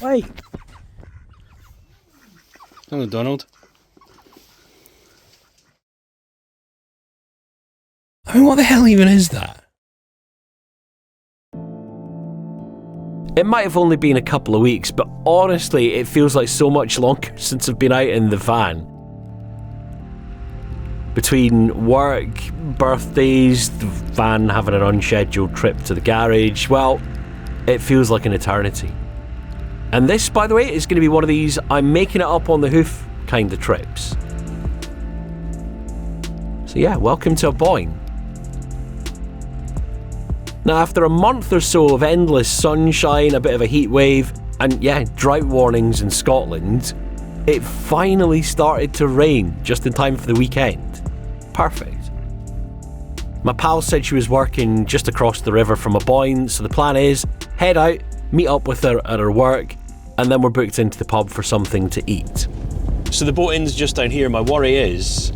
Wait. Hello, Donald. I mean, what the hell even is that? It might have only been a couple of weeks, but honestly, it feels like so much longer since I've been out in the van. Between work, birthdays, the van having an unscheduled trip to the garage, well, it feels like an eternity. And this, by the way, is going to be one of these I'm making it up on the hoof kind of trips. So yeah, welcome to Aboyne. Now, after a month or so of endless sunshine, a bit of a heat wave, and yeah, drought warnings in Scotland, it finally started to rain just in time for the weekend. Perfect. My pal said she was working just across the river from Aboyne, so the plan is head out, meet up with her at her work, and then we're booked into the pub for something to eat. So the boat inn's just down here. My worry is,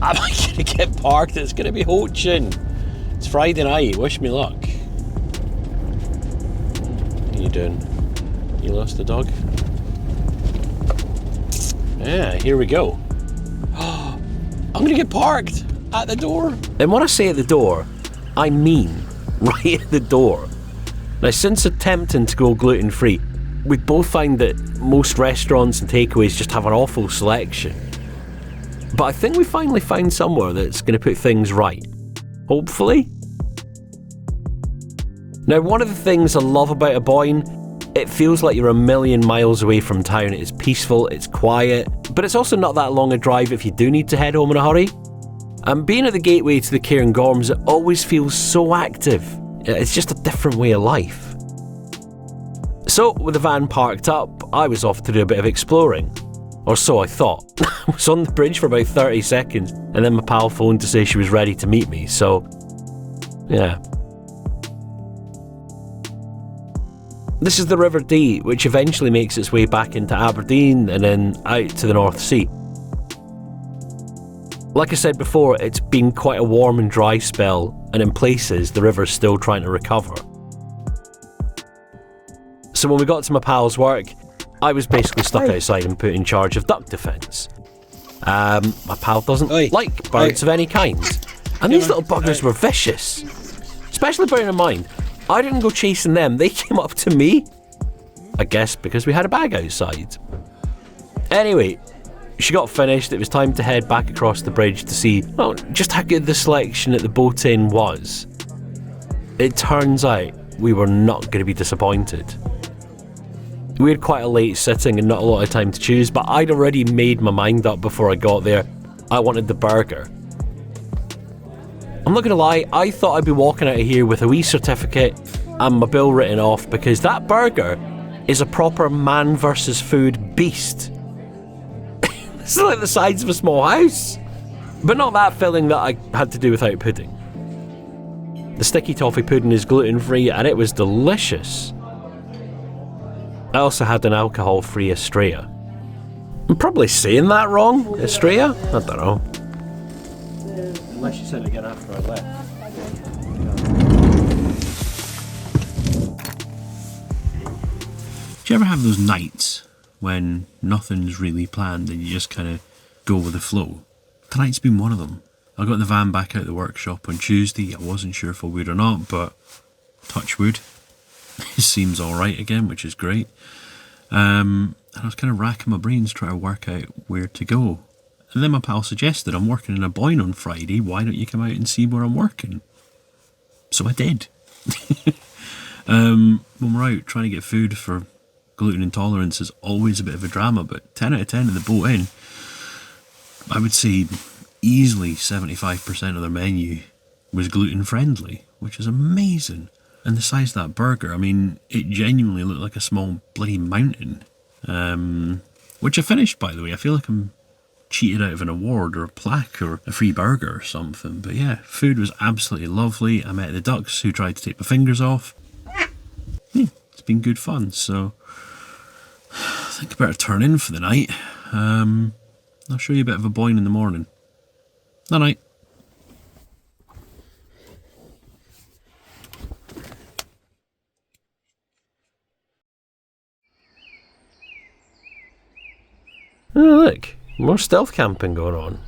am I going to get parked? It's going to be hoaching. It's Friday night. Wish me luck. What are you doing? You lost the dog? Yeah, here we go. I'm going to get parked at the door. And when I say at the door, I mean right at the door. Now, since attempting to go gluten-free, we both find that most restaurants and takeaways just have an awful selection. But I think we finally found somewhere that's going to put things right. Hopefully. Now, one of the things I love about Aboyne, it feels like you're a million miles away from town. It's peaceful, it's quiet, but it's also not that long a drive if you do need to head home in a hurry. And being at the gateway to the Cairngorms, it always feels so active. It's just a different way of life. So, with the van parked up, I was off to do a bit of exploring. Or so I thought. I was on the bridge for about 30 seconds, and then my pal phoned to say she was ready to meet me, so yeah. This is the River Dee, which eventually makes its way back into Aberdeen and then out to the North Sea. Like I said before, it's been quite a warm and dry spell, and in places the river's still trying to recover. So when we got to my pal's work, I was basically stuck outside and put in charge of duck defence. My pal doesn't like birds of any kind, and these little buggers were vicious. Especially bearing in mind, I didn't go chasing them, they came up to me. I guess because we had a bag outside. Anyway, she got finished, it was time to head back across the bridge to see, well, just how good the selection at the boat inn was. It turns out we were not going to be disappointed. We had quite a late sitting and not a lot of time to choose, but I'd already made my mind up before I got there. I wanted the burger. I'm not going to lie, I thought I'd be walking out of here with a wee certificate and my bill written off, because that burger is a proper man versus food beast. It's like the size of a small house. But not that filling that I had to do without pudding. The sticky toffee pudding is gluten-free and it was delicious. I also had an alcohol-free Estrella. I'm probably saying that wrong, Estrella? I don't know. Unless you said it again after I left. Do you ever have those nights when nothing's really planned and you just kind of go with the flow? Tonight's been one of them. I got the van back out of the workshop on Tuesday. I wasn't sure if I would or not, but touch wood. It seems alright again, which is great. And I was kind of racking my brains trying to work out where to go. And then my pal suggested, I'm working in Aboyne on Friday, why don't you come out and see where I'm working? So I did. When we're out trying to get food for gluten intolerance is always a bit of a drama, but 10 out of 10 in the boat inn, I would say easily 75% of their menu was gluten friendly, which is amazing. And the size of that burger, I mean, it genuinely looked like a small bloody mountain. Which I finished, by the way. I feel like I'm cheated out of an award or a plaque or a free burger or something. But yeah, food was absolutely lovely. I met the ducks who tried to take my fingers off. Yeah, it's been good fun. So I think I better turn in for the night. I'll show you a bit of Aboyne in the morning. Night night. Oh, look, more stealth camping going on.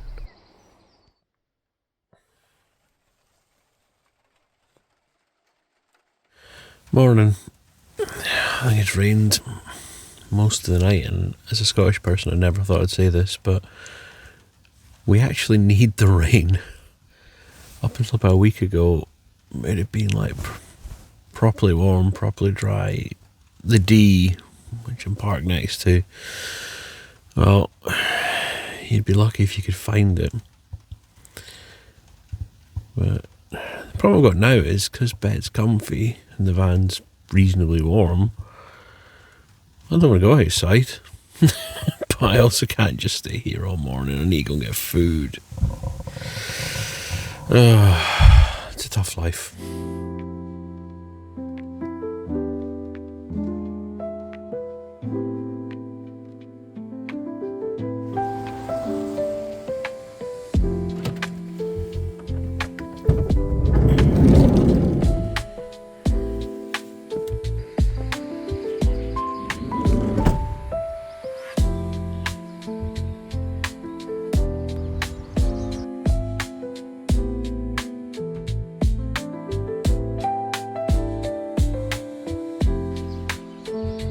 Morning. I think it's rained most of the night, and as a Scottish person I never thought I'd say this, but we actually need the rain. Up until about a week ago, it had been like properly warm, properly dry. The Dee, which I'm parked next to, well, you'd be lucky if you could find it. But the problem I've got now is because bed's comfy and the van's reasonably warm, I don't want to go outside. But I also can't just stay here all morning. I need to go and get food. It's a tough life.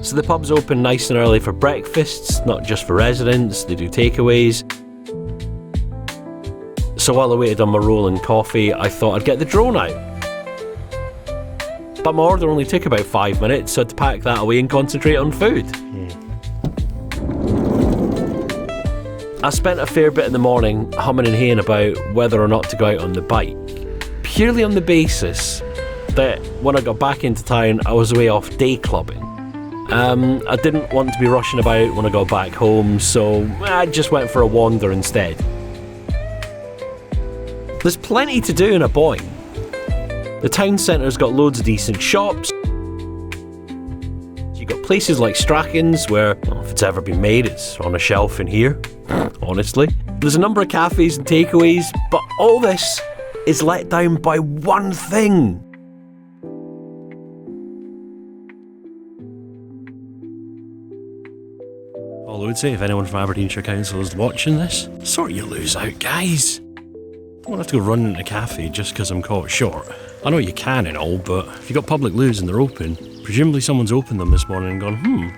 So the pub's open nice and early for breakfasts, not just for residents, they do takeaways. So while I waited on my roll and coffee, I thought I'd get the drone out. But my order only took about 5 minutes, so I had to pack that away and concentrate on food. I spent a fair bit in the morning humming and haying about whether or not to go out on the bike, purely on the basis that when I got back into town, I was away off day clubbing. I didn't want to be rushing about when I got back home, so I just went for a wander instead. There's plenty to do in Aboyne. The town centre's got loads of decent shops. You've got places like Strachan's where, well, if it's ever been made, it's on a shelf in here, honestly. There's a number of cafes and takeaways, but all this is let down by one thing. All I would say, if anyone from Aberdeenshire Council is watching this, sort your loos out, guys. I won't have to go running into a cafe just because I'm caught short. I know you can and all, but if you've got public loos and they're open, presumably someone's opened them this morning and gone,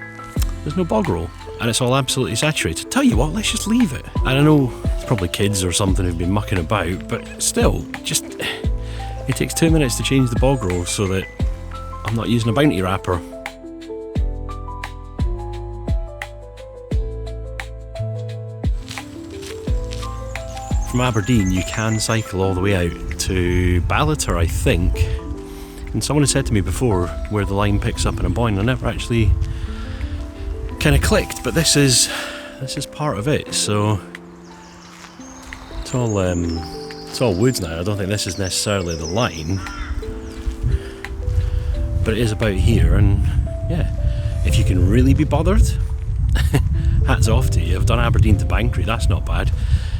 there's no bog roll, and it's all absolutely saturated. Tell you what, let's just leave it. And I know it's probably kids or something who've been mucking about, but still, just, it takes 2 minutes to change the bog roll so that I'm not using a bounty wrapper. From Aberdeen, you can cycle all the way out to Ballater, I think. And someone had said to me before where the line picks up in Aboyne. I never actually kind of clicked, but this is part of it. So it's all woods now. I don't think this is necessarily the line, but it is about here. And yeah, if you can really be bothered, hats off to you. I've done Aberdeen to Bankery. That's not bad.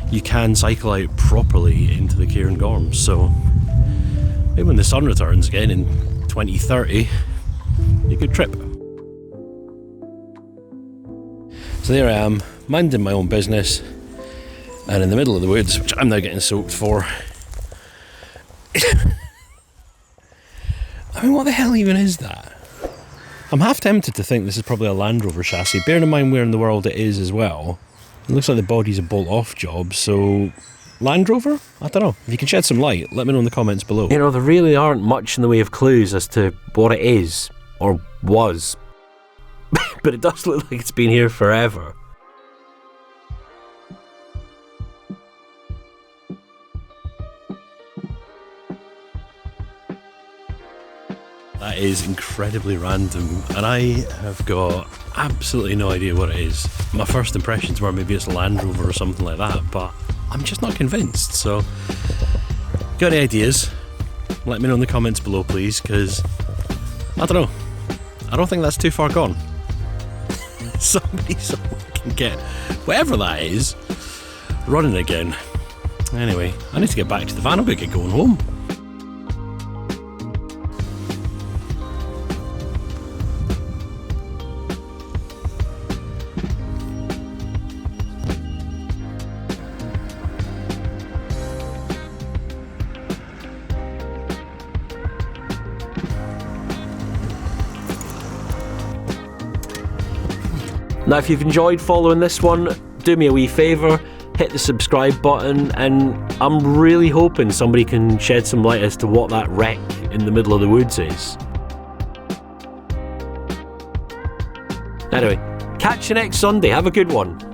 You can cycle out properly into the Cairngorms, so maybe when the sun returns again in 2030, you could trip. So there I am, minding my own business, and in the middle of the woods, which I'm now getting soaked for. I mean, what the hell even is that? I'm half tempted to think this is probably a Land Rover chassis, bearing in mind where in the world it is as well. It looks like the body's a bolt-off job, so Land Rover? I don't know. If you can shed some light, let me know in the comments below. You know, there really aren't much in the way of clues as to what it is, or was. But it does look like it's been here forever. That is incredibly random, and I have got absolutely no idea what it is. My first impressions were maybe it's a Land Rover or something like that, but I'm just not convinced. So, got any ideas? Let me know in the comments below, please, because I don't know. I don't think that's too far gone. Someone can get whatever that is running again. Anyway, I need to get back to the van. I'll get going home. Now, if you've enjoyed following this one, do me a wee favour, hit the subscribe button, and I'm really hoping somebody can shed some light as to what that wreck in the middle of the woods is. Anyway, catch you next Sunday. Have a good one.